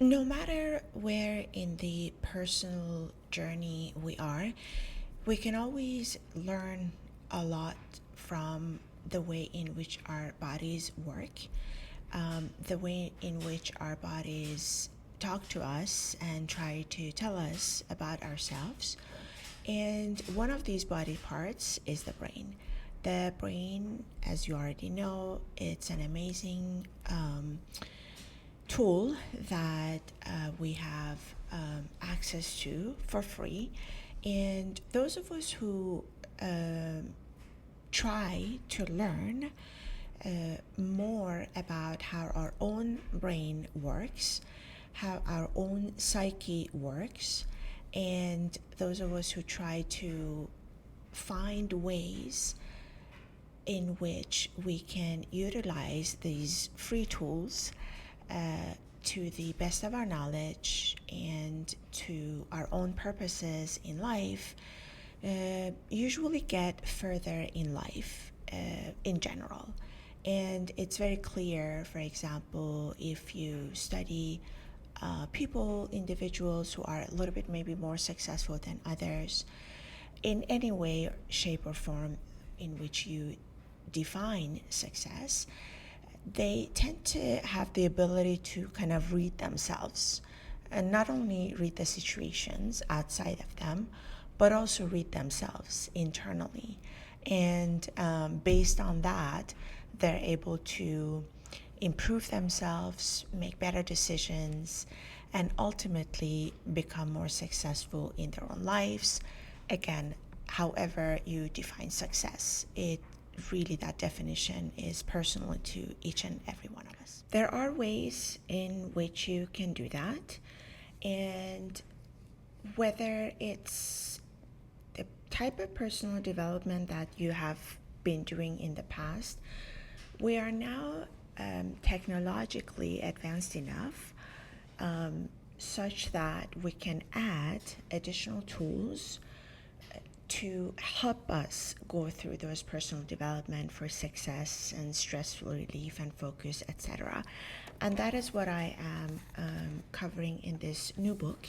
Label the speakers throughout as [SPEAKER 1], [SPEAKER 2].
[SPEAKER 1] No matter where in the personal journey we are, we can always learn a lot from the way in which our bodies work, the way in which our bodies talk to us and try to tell us about ourselves. And one of these body parts is the brain. The brain, as you already know, it's an amazing tool that we have access to for free. And those of us who try to learn more about how our own brain works, how our own psyche works, and those of us who try to find ways in which we can utilize these free tools to the best of our knowledge and to our own purposes in life, usually get further in life in general. And it's very clear, for example, if you study individuals who are a little bit maybe more successful than others, in any way, shape, or form in which you define success, they tend to have the ability to kind of read themselves, and not only read the situations outside of them, but also read themselves internally. And based on that, they're able to improve themselves, make better decisions, and ultimately become more successful in their own lives. Again, however you define success, that definition is personal to each and every one of us. There are ways in which you can do that, and whether it's the type of personal development that you have been doing in the past, we are now technologically advanced enough such that we can add additional tools to help us go through those personal development for success and stress relief and focus, etc. And that is what I am covering in this new book.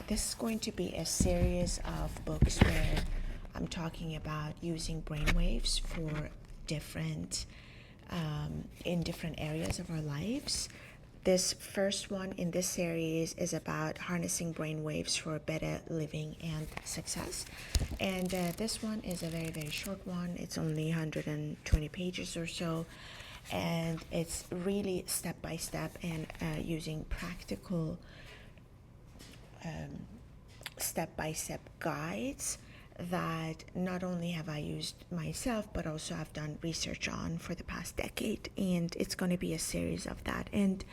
[SPEAKER 1] This is going to be a series of books where I'm talking about using brainwaves for in different areas of our lives. This first one in this series is about harnessing brainwaves for better living and success. And this one is a very, very short one. It's only 120 pages or so. And it's really step by step and using practical step-by-step guides that not only have I used myself, but also I've done research on for the past decade. And it's going to be a series of that. And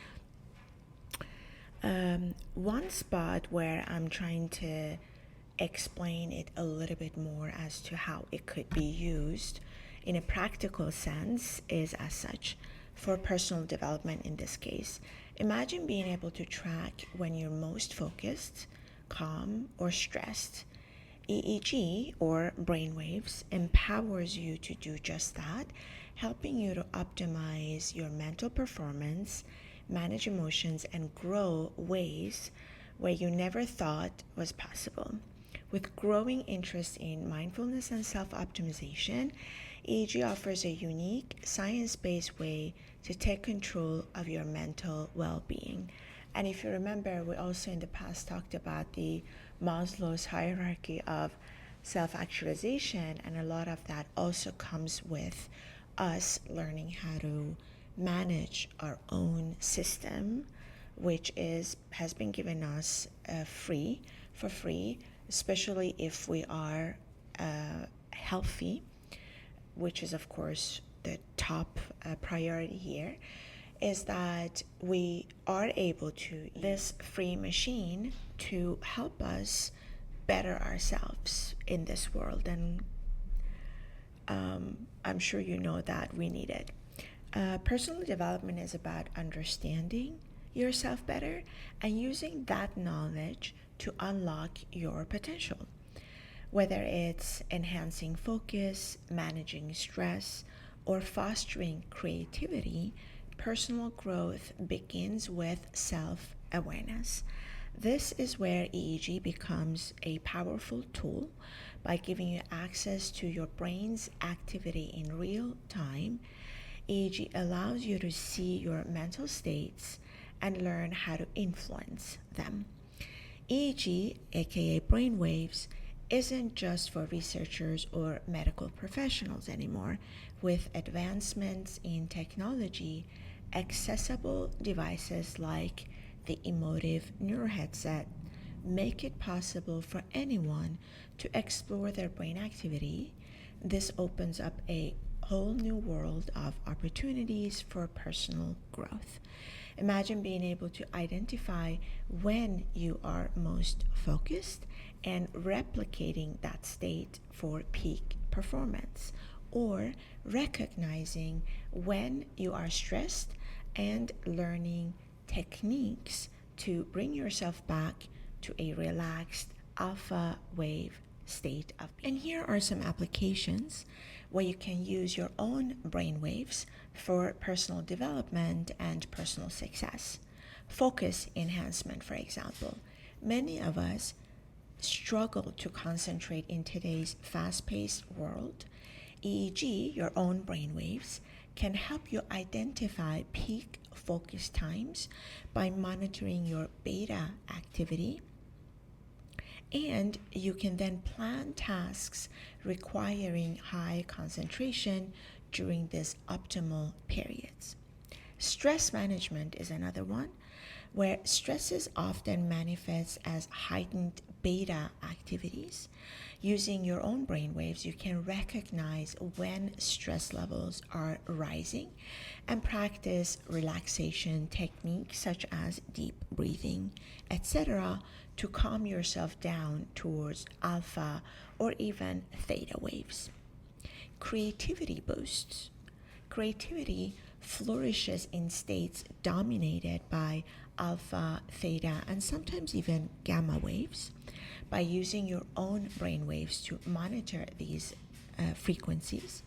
[SPEAKER 1] one spot where I'm trying to explain it a little bit more as to how it could be used in a practical sense is as such for personal development in this case. Imagine being able to track when you're most focused, calm, or stressed. EEG, or brainwaves, empowers you to do just that, helping you to optimize your mental performance, manage emotions, and grow ways where you never thought was possible. With growing interest in mindfulness and self-optimization, EEG offers a unique, science-based way to take control of your mental well-being. And if you remember, we also in the past talked about the Maslow's hierarchy of self-actualization, and a lot of that also comes with us learning how to manage our own system, which has been given us for free, especially if we are healthy, which is of course the top priority here, is that we are able to use this free machine to help us better ourselves in this world. And I'm sure you know that we need it. Personal development is about understanding yourself better and using that knowledge to unlock your potential. Whether it's enhancing focus, managing stress, or fostering creativity, personal growth begins with self-awareness. awareness. This is where EEG becomes a powerful tool by giving you access to your brain's activity in real time. EEG allows you to see your mental states and learn how to influence them. EEG, aka brainwaves, isn't just for researchers or medical professionals anymore. With advancements in technology, accessible devices like the Emotiv Neuroheadset make it possible for anyone to explore their brain activity. This opens up a whole new world of opportunities for personal growth. Imagine being able to identify when you are most focused and replicating that state for peak performance, or recognizing when you are stressed and learning techniques to bring yourself back to a relaxed alpha wave state of being. And here are some applications where you can use your own brainwaves for personal development and personal success. Focus enhancement, for example. Many of us struggle to concentrate in today's fast-paced world. EEG, your own brainwaves, can help you identify peak focus times by monitoring your beta activity, and you can then plan tasks requiring high concentration during these optimal periods. Stress management is another one, where stresses often manifest as heightened beta activities. Using your own brainwaves, you can recognize when stress levels are rising and practice relaxation techniques such as deep breathing, etc., to calm yourself down towards alpha or even theta waves. Creativity boosts. Creativity flourishes in states dominated by alpha, theta, and sometimes even gamma waves. By using your own brain waves to monitor these frequencies,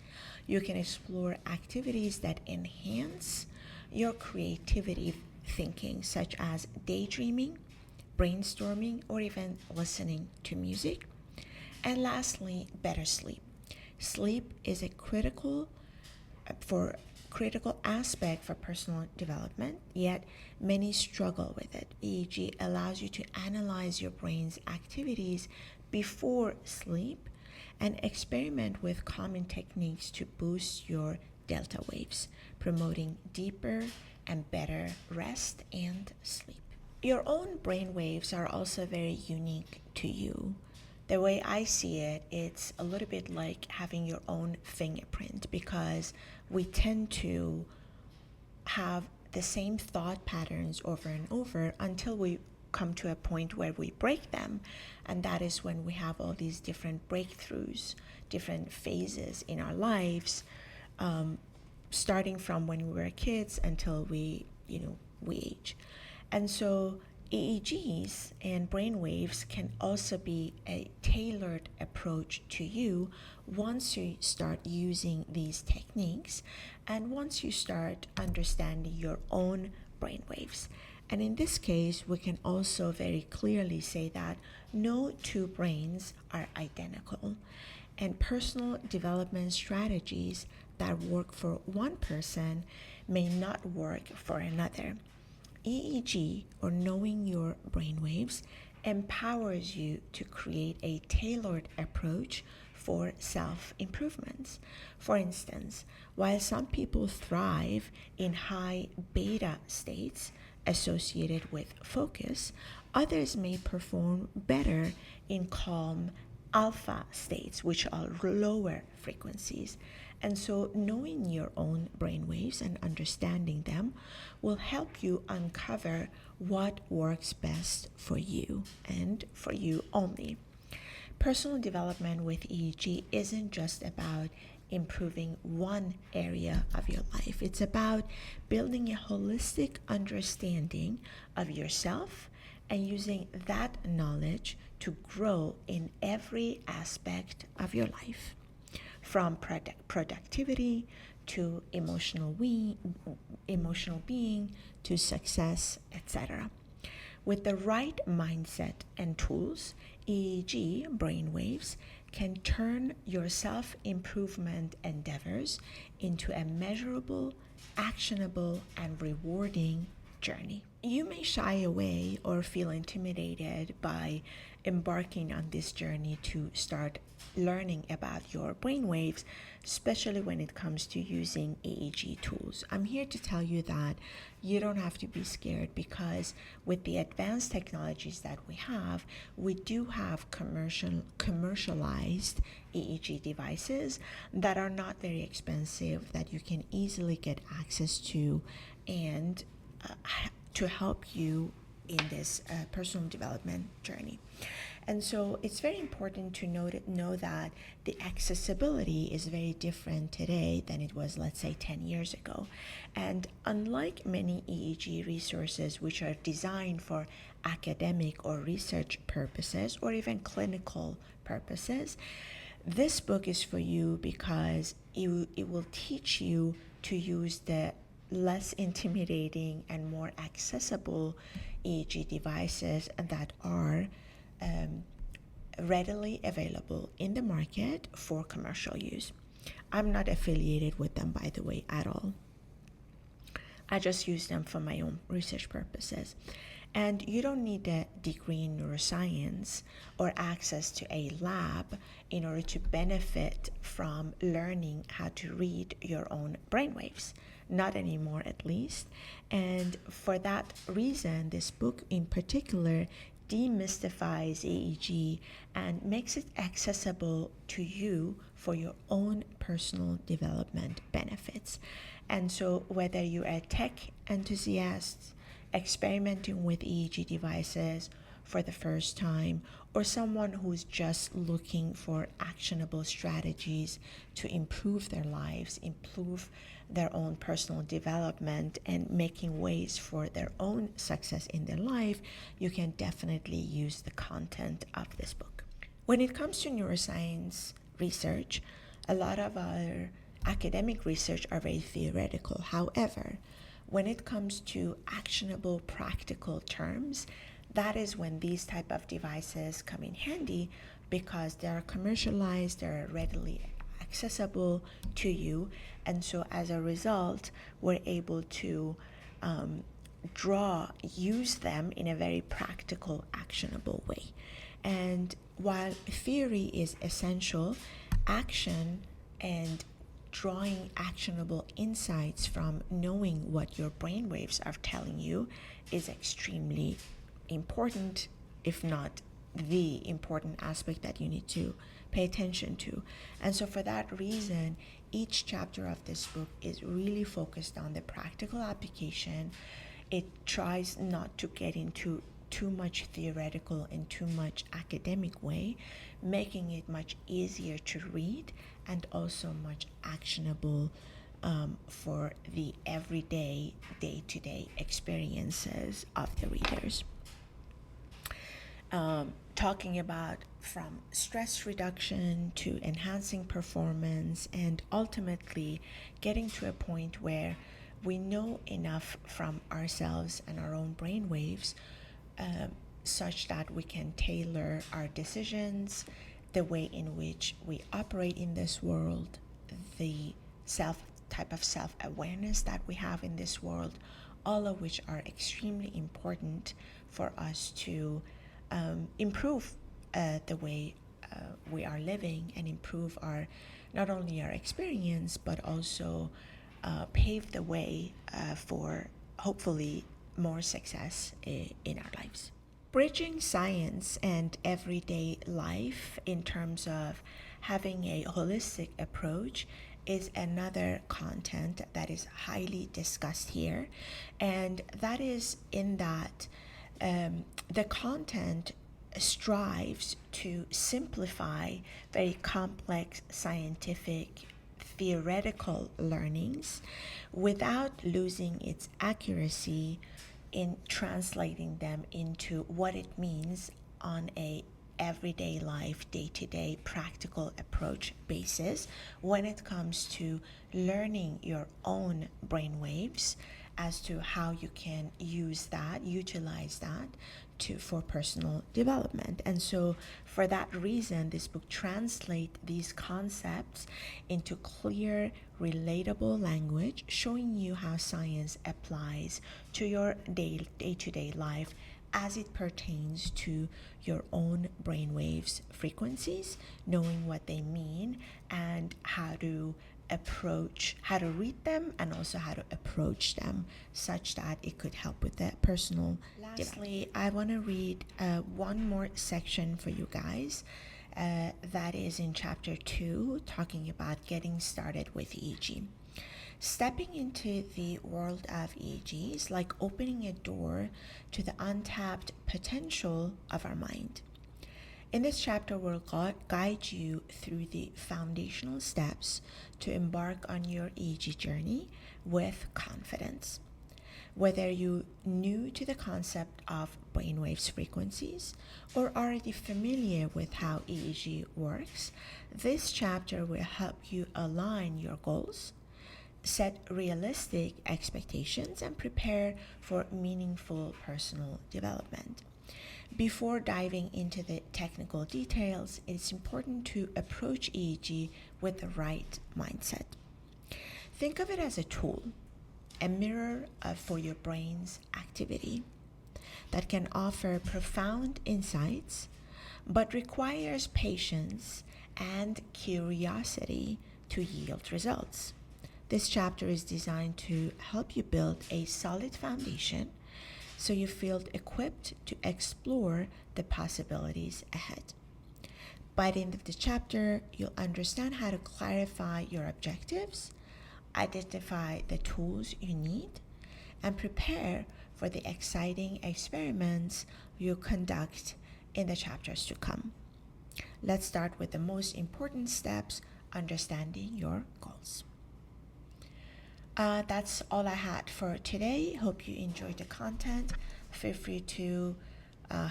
[SPEAKER 1] you can explore activities that enhance your creativity thinking, such as daydreaming, brainstorming, or even listening to music. And lastly, better sleep. Sleep is a critical aspect for personal development, yet many struggle with it. EEG allows you to analyze your brain's activities before sleep and experiment with calming techniques to boost your delta waves, promoting deeper and better rest and sleep. Your own brain waves are also very unique to you. The way I see it, it's a little bit like having your own fingerprint, because we tend to have the same thought patterns over and over until we come to a point where we break them. And that is when we have all these different breakthroughs, different phases in our lives, starting from when we were kids until we age. And so EEGs and brainwaves can also be a tailored approach to you once you start using these techniques and once you start understanding your own brainwaves. And in this case, we can also very clearly say that no two brains are identical, and personal development strategies that work for one person may not work for another. EEG, or knowing your brainwaves, empowers you to create a tailored approach for self-improvements. For instance, while some people thrive in high beta states associated with focus, others may perform better in calm alpha states, which are lower frequencies. And so knowing your own brainwaves and understanding them will help you uncover what works best for you and for you only. Personal development with EEG isn't just about improving one area of your life. It's about building a holistic understanding of yourself and using that knowledge to grow in every aspect of your life, from productivity to emotional being to success, etc. With the right mindset and tools, EEG brainwaves can turn your self-improvement endeavors into a measurable, actionable, and rewarding journey. You may shy away or feel intimidated by embarking on this journey to start learning about your brainwaves, especially when it comes to using EEG tools. I'm here to tell you that you don't have to be scared, because with the advanced technologies that we do have commercialized EEG devices that are not very expensive, that you can easily get access to, and to help you in this personal development journey. And so it's very important to know that the accessibility is very different today than it was, let's say, 10 years ago. And unlike many EEG resources which are designed for academic or research purposes or even clinical purposes, this book is for you because it will teach you to use the less intimidating and more accessible EEG devices that are readily available in the market for commercial use. I'm not affiliated with them, by the way, at all. I just use them for my own research purposes. And you don't need a degree in neuroscience or access to a lab in order to benefit from learning how to read your own brainwaves. Not anymore, at least. And for that reason, this book in particular demystifies EEG and makes it accessible to you for your own personal development benefits. And so whether you're a tech enthusiast experimenting with EEG devices for the first time, or someone who's just looking for actionable strategies to improve their lives, improve their own personal development, and making ways for their own success in their life, you can definitely use the content of this book. When it comes to neuroscience research, a lot of our academic research are very theoretical. However, when it comes to actionable, practical terms, that is when these type of devices come in handy, because they are commercialized, they're readily accessible to you, and so as a result, we're able to use them in a very practical, actionable way. And while theory is essential, action and drawing actionable insights from knowing what your brainwaves are telling you is extremely important, if not the important aspect that you need to pay attention to. And so for that reason, each chapter of this book is really focused on the practical application. It tries not to get into too much theoretical and too much academic way, making it much easier to read and also much actionable for the everyday, day-to-day experiences of the readers. Talking about from stress reduction to enhancing performance, and ultimately getting to a point where we know enough from ourselves and our own brainwaves such that we can tailor our decisions, the way in which we operate in this world, the type of self-awareness that we have in this world, all of which are extremely important for us to improve the way we are living, and improve not only our experience, but also pave the way for hopefully more success in our lives. Bridging science and everyday life in terms of having a holistic approach is another content that is highly discussed here, and that is in that the content strives to simplify very complex scientific theoretical learnings without losing its accuracy in translating them into what it means on a everyday life, day-to-day practical approach basis when it comes to learning your own brainwaves as to how you can utilize that for personal development. And so for that reason, this book translates these concepts into clear, relatable language, showing you how science applies to your day-to-day life as it pertains to your own brainwaves frequencies, knowing what they mean and how to read them, and also how to approach them such that it could help with the personal. Lastly, I want to read one more section for you guys. That is in chapter 2, talking about getting started with EEG. Stepping into the world of EEG is like opening a door to the untapped potential of our mind. In this chapter, we'll guide you through the foundational steps to embark on your EEG journey with confidence. Whether you're new to the concept of brainwaves frequencies or already familiar with how EEG works, this chapter will help you align your goals, set realistic expectations, and prepare for meaningful personal development. Before diving into the technical details, it's important to approach EEG with the right mindset. Think of it as a tool, a mirror for your brain's activity that can offer profound insights, but requires patience and curiosity to yield results. This chapter is designed to help you build a solid foundation so you feel equipped to explore the possibilities ahead. By the end of the chapter, you'll understand how to clarify your objectives, identify the tools you need, and prepare for the exciting experiments you'll conduct in the chapters to come. Let's start with the most important steps, understanding your goals. That's all I had for today. Hope you enjoyed the content. Feel free to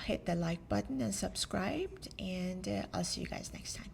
[SPEAKER 1] hit the like button and subscribe, and I'll see you guys next time.